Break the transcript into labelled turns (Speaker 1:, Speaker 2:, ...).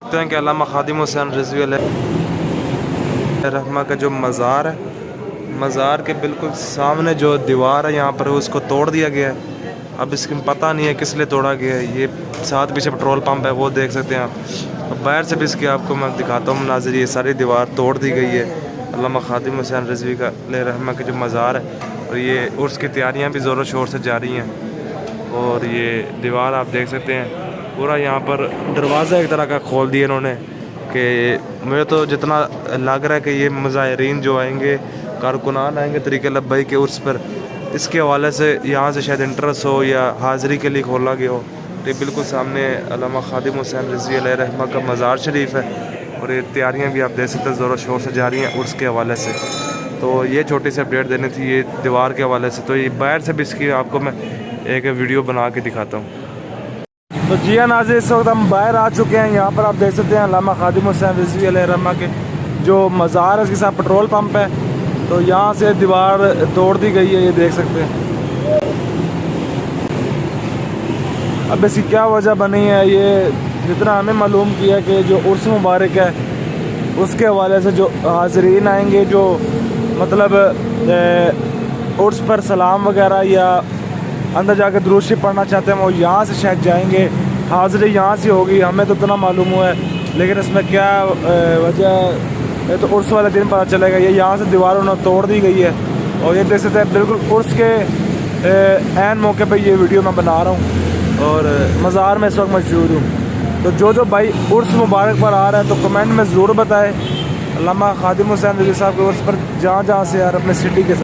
Speaker 1: دیکھتے ہیں کہ علامہ خادم حسین رضوی علیہ رحمہ کا جو مزار ہے، مزار کے بالکل سامنے جو دیوار ہے یہاں پر اس کو توڑ دیا گیا ہے۔ اب اس کی پتہ نہیں ہے کس لیے توڑا گیا ہے۔ یہ ساتھ پیچھے پیٹرول پمپ ہے، وہ دیکھ سکتے ہیں آپ۔ اب باہر سے بھی اس کی آپ کو میں دکھاتا ہوں مناظر۔ یہ ساری دیوار توڑ دی گئی ہے علامہ خادم حسین رضوی کا علیہ رحمہ کا جو مزار ہے، اور یہ عرس کی تیاریاں بھی زور و شور سے جاری ہیں۔ اور یہ دیوار آپ دیکھ سکتے ہیں پورا، یہاں پر دروازہ ایک طرح کا کھول دیا انہوں نے، کہ مجھے تو جتنا لگ رہا ہے کہ یہ مظاہرین جو آئیں گے، کارکنان آئیں گے طریقہ لبیک کے عرس پر، اس کے حوالے سے یہاں سے شاید انٹرسٹ ہو یا حاضری کے لیے کھولا گیا ہو۔ تو بالکل سامنے علامہ خادم حسین رضوی علیہ رحمہ کا مزار شریف ہے، اور یہ تیاریاں بھی آپ دیکھ سکتے ہیں زور و شور سے جاری ہیں عرس کے حوالے سے۔ تو یہ چھوٹی سی اپڈیٹ دینی تھی یہ دیوار کے حوالے سے۔ تو یہ باہر سے بھی اس کی آپ کو میں ایک ویڈیو بنا کے دکھاتا ہوں۔ تو جی ہاں ناظرین، اس وقت ہم باہر آ چکے ہیں۔ یہاں پر آپ دیکھ سکتے ہیں علامہ خادم حسین رضوی علیہ رحمہ کے جو مزار ہے، اس کے ساتھ پیٹرول پمپ ہے۔ تو یہاں سے دیوار توڑ دی گئی ہے، یہ دیکھ سکتے ہیں۔ اب اس کی کیا وجہ بنی ہے، یہ جتنا ہمیں معلوم کیا ہے کہ جو عرس مبارک ہے اس کے حوالے سے جو حاضرین آئیں گے، جو مطلب عرس پر سلام وغیرہ یا اندر جا کے درود شریف پڑھنا چاہتے ہیں، وہ یہاں سے شاید جائیں گے، حاضری یہاں سے ہوگی۔ ہمیں تو اتنا معلوم ہوا ہے، لیکن اس میں کیا وجہ ہے تو عرس والے دن پتہ چلے گا۔ یہ یہاں سے دیوار انہوں نے توڑ دی گئی ہے، اور یہ دیکھ سکتے ہیں بالکل عرس کے عین موقع پہ یہ ویڈیو میں بنا رہا ہوں، اور مزار میں اس وقت موجود ہوں۔ تو جو بھائی عرس مبارک پر آ رہا ہے تو کمنٹ میں ضرور بتائیں علامہ خادم حسین رضوی صاحب کے عرس پر جہاں سے یار اپنے سٹی کے